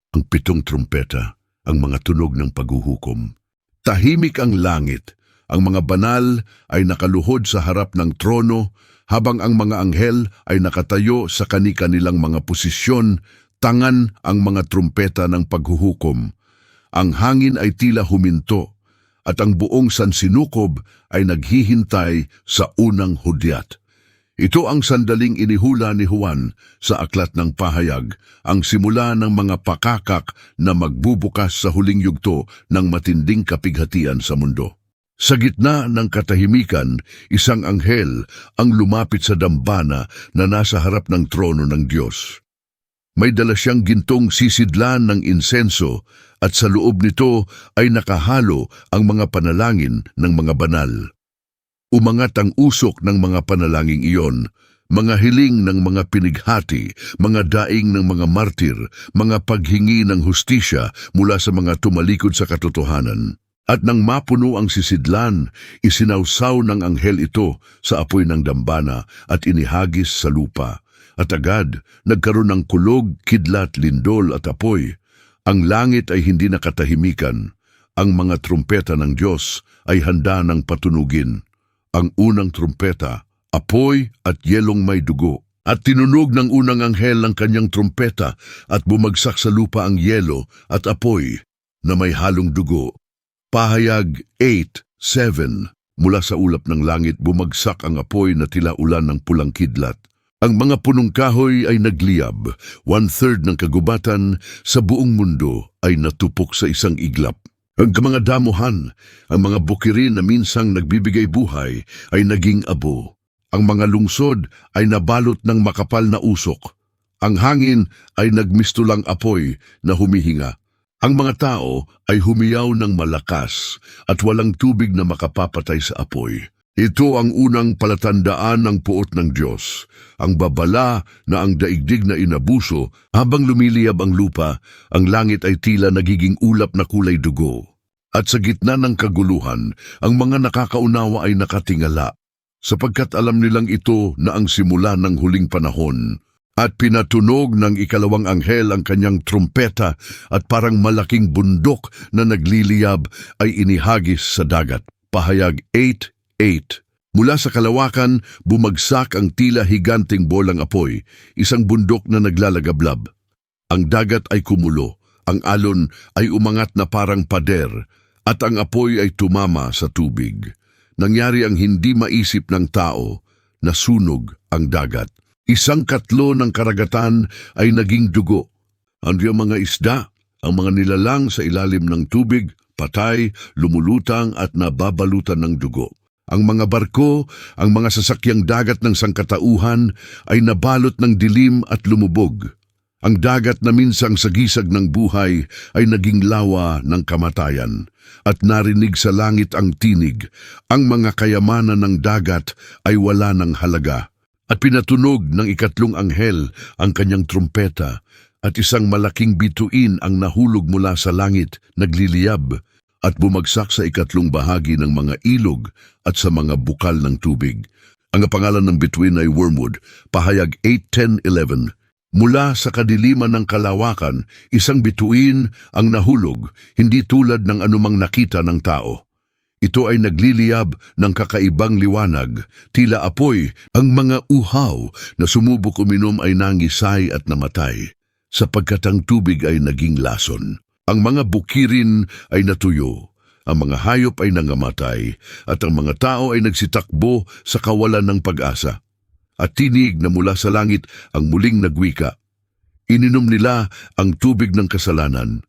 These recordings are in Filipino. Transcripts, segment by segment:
Ang 7 trumpeta, ang mga tunog ng paghuhukom. Tahimik ang langit, ang mga banal ay nakaluhod sa harap ng trono, habang ang mga anghel ay nakatayo sa kani-kanilang mga posisyon, tangan ang mga trumpeta ng paghuhukom. Ang hangin ay tila huminto, at ang buong sansinukob ay naghihintay sa unang hudyat. Ito ang sandaling inihula ni Juan sa Aklat ng Pahayag, ang simula ng mga pakakak na magbubukas sa huling yugto ng matinding kapighatian sa mundo. Sa gitna ng katahimikan, isang anghel ang lumapit sa dambana na nasa harap ng trono ng Diyos. May dala siyang gintong sisidlan ng insenso at sa loob nito ay nakahalo ang mga panalangin ng mga banal. Umangat ang usok ng mga panalangin iyon, mga hiling ng mga pinighati, mga daing ng mga martir, mga paghingi ng hustisya mula sa mga tumalikod sa katotohanan. At nang mapuno ang sisidlan, isinawsaw ng anghel ito sa apoy ng dambana at inihagis sa lupa. At agad, nagkaroon ng kulog, kidlat, lindol at apoy. Ang langit ay hindi nakatahimikan. Ang mga trumpeta ng Diyos ay handa ng patunugin. Ang unang trumpeta, apoy at yelong may dugo. At tinunog ng unang anghel ang kanyang trumpeta at bumagsak sa lupa ang yelo at apoy na may halong dugo. Pahayag 8:7. Mula sa ulap ng langit bumagsak ang apoy na tila ulan ng pulang kidlat. Ang mga punong kahoy ay nagliyab, 1/3 ng kagubatan sa buong mundo ay natupok sa isang iglap. Ang mga damuhan, ang mga bukirin na minsang nagbibigay buhay ay naging abo. Ang mga lungsod ay nabalot ng makapal na usok. Ang hangin ay nagmistulang apoy na humihinga. Ang mga tao ay humiyaw ng malakas at walang tubig na makapapatay sa apoy. Ito ang unang palatandaan ng puot ng Diyos, ang babala na ang daigdig na inabuso habang lumiliyab ang lupa, ang langit ay tila nagiging ulap na kulay dugo. At sa gitna ng kaguluhan, ang mga nakakaunawa ay nakatingala, sapagkat alam nilang ito na ang simula ng huling panahon. At pinatunog ng ikalawang anghel ang kanyang trumpeta at parang malaking bundok na nagliliyab ay inihagis sa dagat. Pahayag 8:8. Mula sa kalawakan, bumagsak ang tila higanting bolang apoy, isang bundok na naglalagablab. Ang dagat ay kumulo, ang alon ay umangat na parang pader, at ang apoy ay tumama sa tubig. Nangyari ang hindi maisip ng tao, nasunog ang dagat. Isang katlo ng karagatan ay naging dugo. Ang mga isda, ang mga nilalang sa ilalim ng tubig, patay, lumulutang at nababalutan ng dugo. Ang mga barko, ang mga sasakyang dagat ng sangkatauhan ay nabalot ng dilim at lumubog. Ang dagat na minsang sagisag ng buhay ay naging lawa ng kamatayan. At narinig sa langit ang tinig, ang mga kayamanan ng dagat ay wala ng halaga. At pinatunog ng ikatlong anghel ang kanyang trumpeta, at isang malaking bituin ang nahulog mula sa langit, nagliliyab, at bumagsak sa ikatlong bahagi ng mga ilog at sa mga bukal ng tubig. Ang pangalan ng bituin ay wormwood. Pahayag 8:10-11. Mula sa kadiliman ng kalawakan, isang bituin ang nahulog, hindi tulad ng anumang nakita ng tao. Ito ay nagliliyab ng kakaibang liwanag, tila apoy. Ang mga uhaw na sumubok uminom ay nangisay at namatay, sapagkat ang tubig ay naging lason. Ang mga bukirin ay natuyo, ang mga hayop ay nangamatay, at ang mga tao ay nagsitakbo sa kawalan ng pag-asa. At tinig na mula sa langit ang muling nagwika. Ininom nila ang tubig ng kasalanan,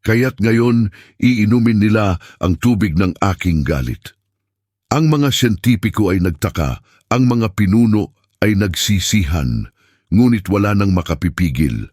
kaya't ngayon iinumin nila ang tubig ng aking galit. Ang mga siyentipiko ay nagtaka, ang mga pinuno ay nagsisihan, ngunit wala nang makapipigil.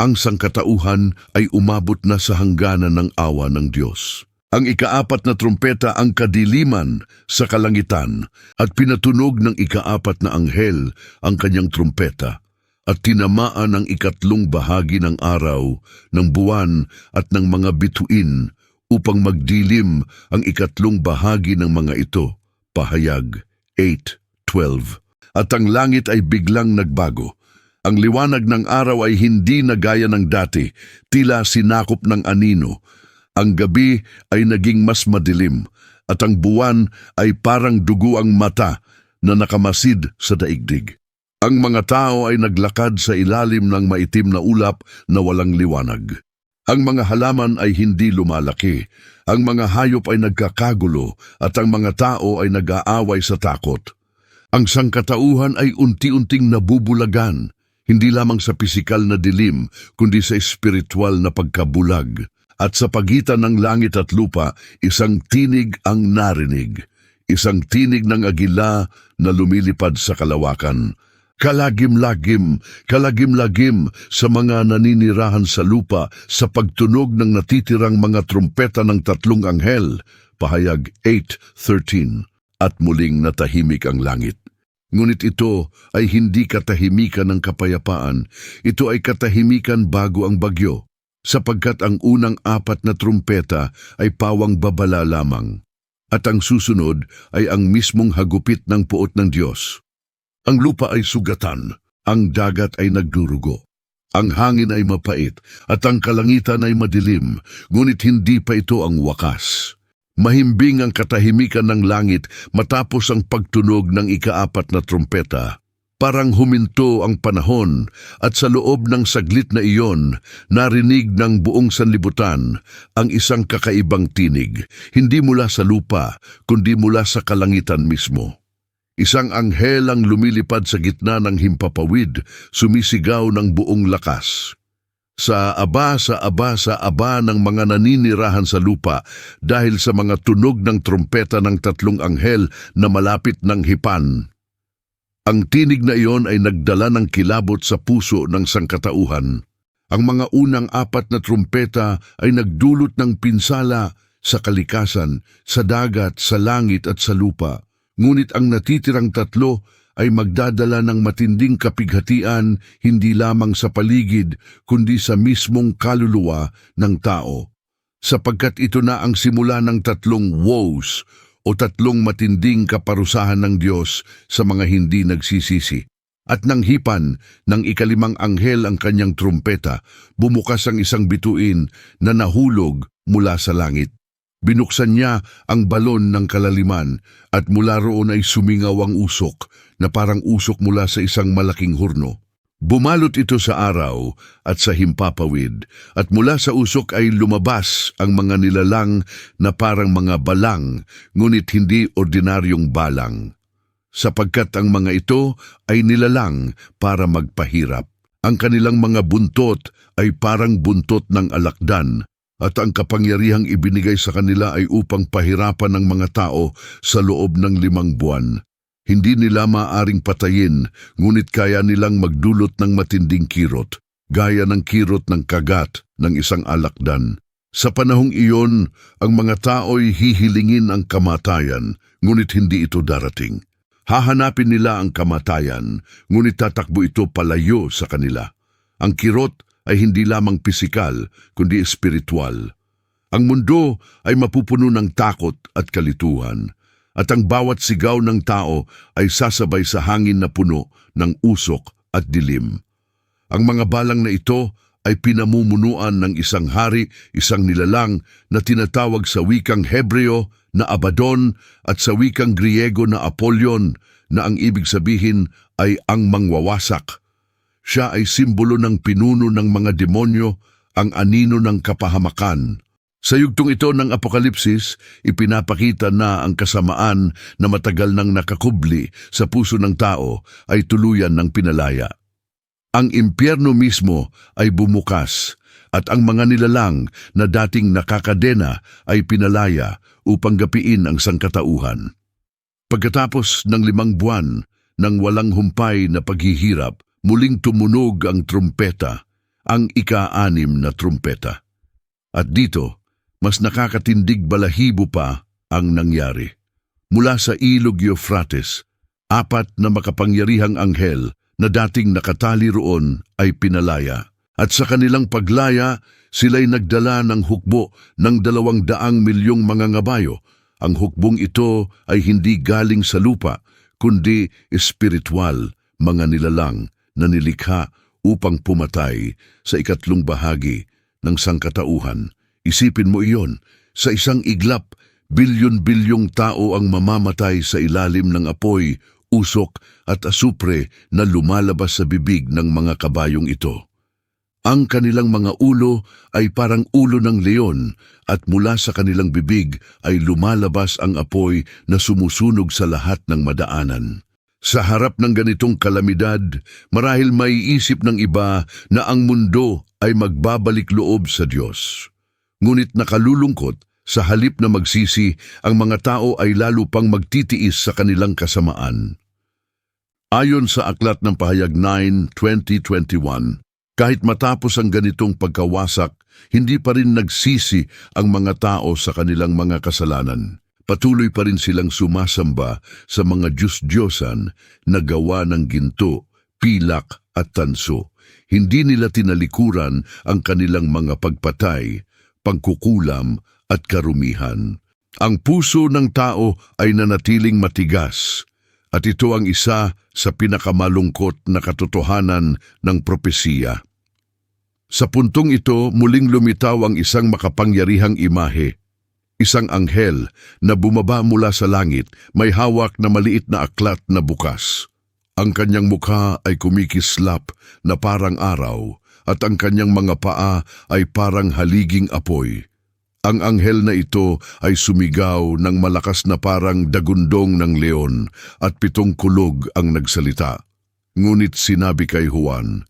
Ang sangkatauhan ay umabot na sa hangganan ng awa ng Diyos. Ang ikaapat na trumpeta ang kadiliman sa kalangitan, at pinatunog ng ikaapat na anghel ang kanyang trumpeta, at tinamaan ang ikatlong bahagi ng araw, ng buwan at ng mga bituin upang magdilim ang ikatlong bahagi ng mga ito. Pahayag 8:12. At ang langit ay biglang nagbago. Ang liwanag ng araw ay hindi na gaya ng dati, tila sinakop ng anino. Ang gabi ay naging mas madilim, at ang buwan ay parang dugo ang mata na nakamasid sa daigdig. Ang mga tao ay naglakad sa ilalim ng maitim na ulap na walang liwanag. Ang mga halaman ay hindi lumalaki, ang mga hayop ay nagkakagulo, at ang mga tao ay nag-aaway sa takot. Ang sangkatauhan ay unti-unting nabubulagan, hindi lamang sa pisikal na dilim, kundi sa espiritual na pagkabulag. At sa pagitan ng langit at lupa, isang tinig ang narinig, isang tinig ng agila na lumilipad sa kalawakan. Kalagim-lagim, kalagim-lagim sa mga naninirahan sa lupa sa pagtunog ng natitirang mga trumpeta ng tatlong anghel, pahayag 8:13, at muling natahimik ang langit. Ngunit ito ay hindi katahimikan ng kapayapaan, ito ay katahimikan bago ang bagyo, sapagkat ang unang apat na trumpeta ay pawang babala lamang, at ang susunod ay ang mismong hagupit ng puot ng Diyos. Ang lupa ay sugatan, ang dagat ay nagdurugo, ang hangin ay mapait, at ang kalangitan ay madilim, ngunit hindi pa ito ang wakas. Mahimbing ang katahimikan ng langit matapos ang pagtunog ng ikaapat na trumpeta. Parang huminto ang panahon, at sa loob ng saglit na iyon, narinig ng buong sanlibutan ang isang kakaibang tinig, hindi mula sa lupa, kundi mula sa kalangitan mismo. Isang anghel ang lumilipad sa gitna ng himpapawid, sumisigaw ng buong lakas. Sa aba ng mga naninirahan sa lupa dahil sa mga tunog ng trumpeta ng tatlong anghel na malapit ng hipan. Ang tinig na iyon ay nagdala ng kilabot sa puso ng sangkatauhan. Ang mga unang apat na trumpeta ay nagdulot ng pinsala sa kalikasan, sa dagat, sa langit at sa lupa. Ngunit ang natitirang tatlo ay magdadala ng matinding kapighatian hindi lamang sa paligid kundi sa mismong kaluluwa ng tao. Sapagkat ito na ang simula ng tatlong woes o tatlong matinding kaparusahan ng Diyos sa mga hindi nagsisisi. At nang hipan ng ikalimang anghel ang kanyang trumpeta, bumukas ang isang bituin na nahulog mula sa langit. Binuksan niya ang balon ng kalaliman at mula roon ay sumingaw ang usok na parang usok mula sa isang malaking hurno. Bumalot ito sa araw at sa himpapawid at mula sa usok ay lumabas ang mga nilalang na parang mga balang, ngunit hindi ordinaryong balang. Sapagkat ang mga ito ay nilalang para magpahirap. Ang kanilang mga buntot ay parang buntot ng alakdan, at ang kapangyarihang ibinigay sa kanila ay upang pahirapan ng mga tao sa loob ng 5 buwan. Hindi nila maaring patayin, ngunit kaya nilang magdulot ng matinding kirot, gaya ng kirot ng kagat ng isang alakdan. Sa panahong iyon, ang mga tao'y hihilingin ang kamatayan, ngunit hindi ito darating. Hahanapin nila ang kamatayan, ngunit tatakbo ito palayo sa kanila. Ang kirot ay hindi lamang pisikal, kundi espiritual. Ang mundo ay mapupuno ng takot at kalituhan, at ang bawat sigaw ng tao ay sasabay sa hangin na puno ng usok at dilim. Ang mga balang na ito ay pinamumunuan ng isang hari, isang nilalang na tinatawag sa wikang Hebreo na Abaddon at sa wikang Griego na Apollyon, na ang ibig sabihin ay ang mangwawasak. Siya ay simbolo ng pinuno ng mga demonyo, ang anino ng kapahamakan. Sa yugtong ito ng Apokalipsis, ipinapakita na ang kasamaan na matagal nang nakakubli sa puso ng tao ay tuluyan ng pinalaya. Ang impyerno mismo ay bumukas at ang mga nilalang na dating nakakadena ay pinalaya upang gapiin ang sangkatauhan. Pagkatapos ng 5 buwan ng walang humpay na paghihirap, muling tumunog ang trumpeta, ang ika-6 na trumpeta. At dito, mas nakakatindig balahibo pa ang nangyari. Mula sa ilog Euphrates, 4 na makapangyarihang anghel na dating nakatali roon ay pinalaya. At sa kanilang paglaya, sila'y nagdala ng hukbo ng 200 milyong mga ngabayo. Ang hukbong ito ay hindi galing sa lupa, kundi espiritual, mga nilalang na nilikha upang pumatay sa ikatlong bahagi ng sangkatauhan. Isipin mo iyon, sa isang iglap, bilyon-bilyong tao ang mamamatay sa ilalim ng apoy, usok at asupre na lumalabas sa bibig ng mga kabayong ito. Ang kanilang mga ulo ay parang ulo ng leon at mula sa kanilang bibig ay lumalabas ang apoy na sumusunog sa lahat ng madaanan. Sa harap ng ganitong kalamidad, marahil maiisip ng iba na ang mundo ay magbabalik loob sa Diyos. Ngunit nakalulungkot, sa halip na magsisi, ang mga tao ay lalo pang magtitiis sa kanilang kasamaan. Ayon sa Aklat ng Pahayag 9:20-21, kahit matapos ang ganitong pagkawasak, hindi pa rin nagsisi ang mga tao sa kanilang mga kasalanan. Patuloy pa rin silang sumasamba sa mga Diyos-Diyosan na gawa ng ginto, pilak at tanso. Hindi nila tinalikuran ang kanilang mga pagpatay, pagkukulam at karumihan. Ang puso ng tao ay nanatiling matigas, at ito ang isa sa pinakamalungkot na katotohanan ng propesiya. Sa puntong ito, muling lumitaw ang isang makapangyarihang imahe. Isang anghel na bumaba mula sa langit, may hawak na maliit na aklat na bukas. Ang kanyang mukha ay kumikislap na parang araw, at ang kanyang mga paa ay parang haliging apoy. Ang anghel na ito ay sumigaw ng malakas na parang dagundong ng leon at 7 kulog ang nagsalita. Ngunit sinabi kay Juan,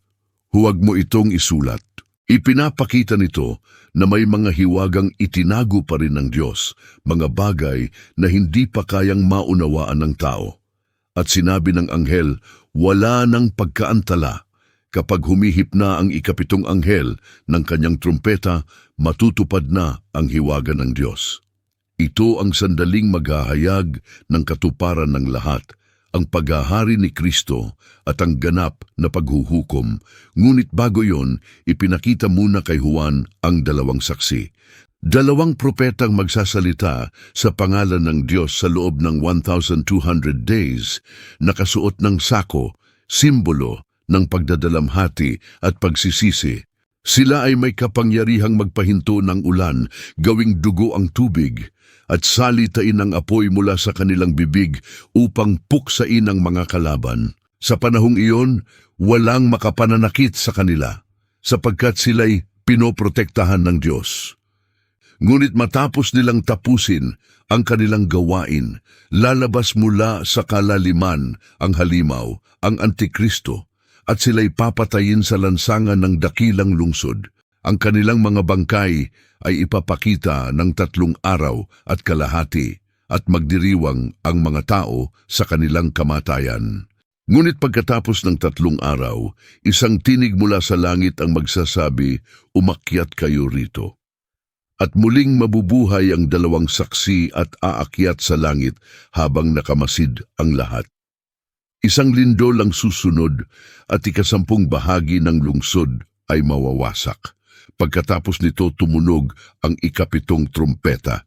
"Huwag mo itong isulat." Ipinapakita nito na may mga hiwagang itinago pa rin ng Diyos, mga bagay na hindi pa kayang maunawaan ng tao. At sinabi ng anghel, wala nang pagkaantala. Kapag humihip na ang ika-7 anghel ng kanyang trumpeta, matutupad na ang hiwaga ng Diyos. Ito ang sandaling maghahayag ng katuparan ng lahat, ang paghahari ni Kristo at ang ganap na paghuhukom. Ngunit bago yon, ipinakita muna kay Juan ang 2 saksi. 2 propetang magsasalita sa pangalan ng Diyos sa loob ng 1,200 days, nakasuot ng sako, simbolo ng pagdadalamhati at pagsisisi. Sila ay may kapangyarihang magpahinto ng ulan, gawing dugo ang tubig, at salitain ang apoy mula sa kanilang bibig upang puksain ang mga kalaban. Sa panahong iyon, walang makapananakit sa kanila, sapagkat sila'y pinoprotektahan ng Diyos. Ngunit matapos nilang tapusin ang kanilang gawain, lalabas mula sa kalaliman ang halimaw, ang Antikristo, at sila'y papatayin sa lansangan ng dakilang lungsod. Ang kanilang mga bangkay ay ipapakita ng 3 araw at kalahati at magdiriwang ang mga tao sa kanilang kamatayan. Ngunit pagkatapos ng 3 araw, isang tinig mula sa langit ang magsasabi, umakyat kayo rito. At muling mabubuhay ang 2 saksi at aakyat sa langit habang nakamasid ang lahat. Isang lindol ang susunod at 10 bahagi ng lungsod ay mawawasak. Pagkatapos nito tumunog ang ika-7 trumpeta.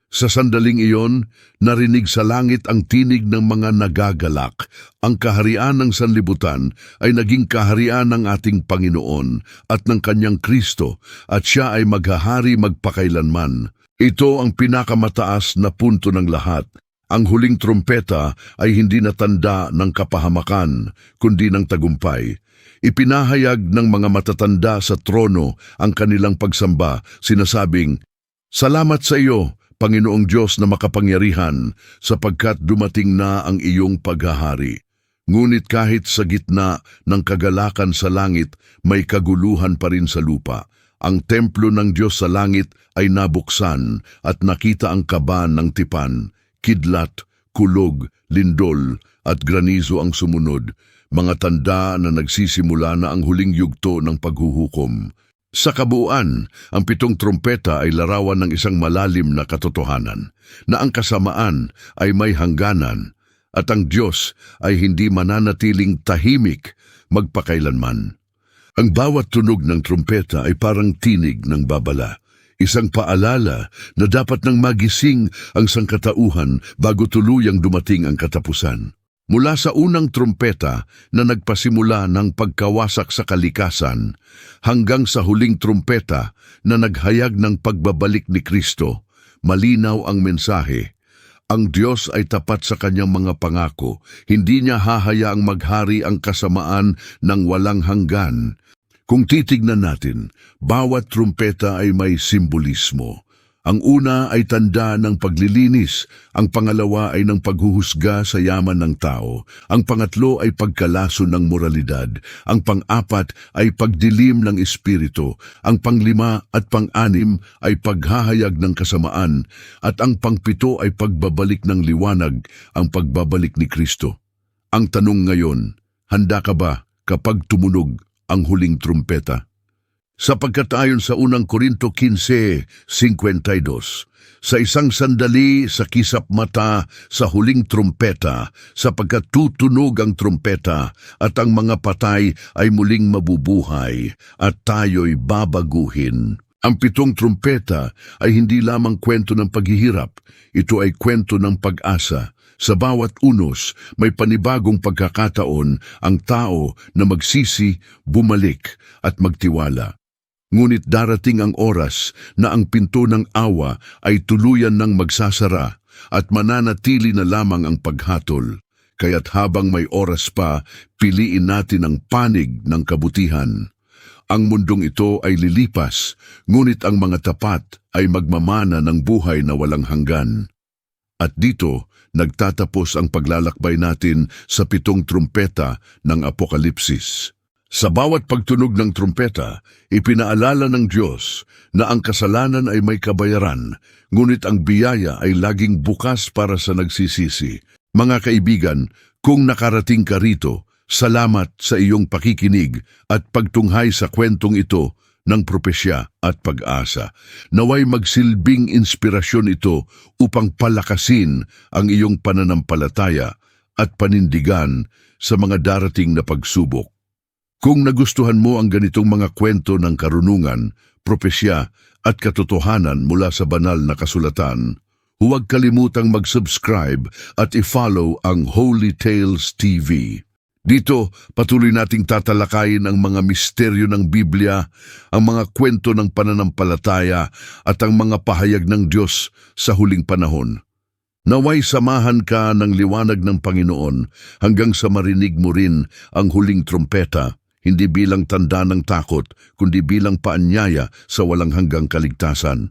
Sa sandaling iyon, narinig sa langit ang tinig ng mga nagagalak. Ang kaharian ng sanlibutan ay naging kaharian ng ating Panginoon at ng kanyang Kristo, at siya ay maghahari magpakailanman. Ito ang pinakamataas na punto ng lahat. Ang huling trumpeta ay hindi na tanda ng kapahamakan, kundi ng tagumpay. Ipinahayag ng mga matatanda sa trono ang kanilang pagsamba, sinasabing, "Salamat sa iyo, Panginoong Diyos na makapangyarihan, sapagkat dumating na ang iyong paghahari." Ngunit kahit sa gitna ng kagalakan sa langit, may kaguluhan pa rin sa lupa. Ang templo ng Diyos sa langit ay nabuksan at nakita ang kaba ng tipan. Kidlat, kulog, lindol at granizo ang sumunod, mga tanda na nagsisimula na ang huling yugto ng paghuhukom. Sa kabuuan, ang 7 trumpeta ay larawan ng isang malalim na katotohanan, na ang kasamaan ay may hangganan at ang Diyos ay hindi mananatiling tahimik magpakailanman. Ang bawat tunog ng trumpeta ay parang tinig ng babala. Isang paalala na dapat nang magising ang sangkatauhan bago tuluyang dumating ang katapusan. Mula sa unang trumpeta na nagpasimula ng pagkawasak sa kalikasan hanggang sa huling trumpeta na naghayag ng pagbabalik ni Kristo, malinaw ang mensahe. Ang Diyos ay tapat sa kanyang mga pangako. Hindi niya hahayaang maghari ang kasamaan ng walang hanggan. Kung titignan natin, bawat trumpeta ay may simbolismo. Ang una ay tanda ng paglilinis, ang pangalawa ay ng paghuhusga sa yaman ng tao, ang pangatlo ay pagkalaso ng moralidad, ang pang-apat ay pagdilim ng espiritu, ang panglima at pang-anim ay paghahayag ng kasamaan, at ang pangpito ay pagbabalik ng liwanag, ang pagbabalik ni Kristo. Ang tanong ngayon, handa ka ba kapag tumunog ang huling trumpeta? Sapagkat ayon sa unang Korinto 15:52, sa isang sandali sa kisap mata sa huling trumpeta, sapagkat tutunog ang trumpeta at ang mga patay ay muling mabubuhay at tayo'y babaguhin. Ang 7 trumpeta ay hindi lamang kwento ng paghihirap, ito ay kwento ng pag-asa. Sa bawat unos, may panibagong pagkakataon ang tao na magsisi, bumalik at magtiwala. Ngunit darating ang oras na ang pinto ng awa ay tuluyan ng magsasara at mananatili na lamang ang paghatol. Kaya't habang may oras pa, piliin natin ang panig ng kabutihan. Ang mundong ito ay lilipas, ngunit ang mga tapat ay magmamana ng buhay na walang hanggan. At dito, nagtatapos ang paglalakbay natin sa 7 trumpeta ng Apokalipsis. Sa bawat pagtunog ng trumpeta, ipinaalala ng Diyos na ang kasalanan ay may kabayaran, ngunit ang biyaya ay laging bukas para sa nagsisisi. Mga kaibigan, kung nakarating ka rito, salamat sa iyong pakikinig at pagtunghay sa kwentong ito ng propesya at pag-asa. Naway magsilbing inspirasyon ito upang palakasin ang iyong pananampalataya at panindigan sa mga darating na pagsubok. Kung nagustuhan mo ang ganitong mga kwento ng karunungan, propesya at katotohanan mula sa banal na kasulatan, huwag kalimutang mag-subscribe at i-follow ang Holy Tales TV. Dito, patuloy nating tatalakayin ang mga misteryo ng Biblia, ang mga kwento ng pananampalataya at ang mga pahayag ng Diyos sa huling panahon. Naway samahan ka ng liwanag ng Panginoon hanggang sa marinig mo rin ang huling trumpeta, hindi bilang tanda ng takot, kundi bilang paanyaya sa walang hanggang kaligtasan.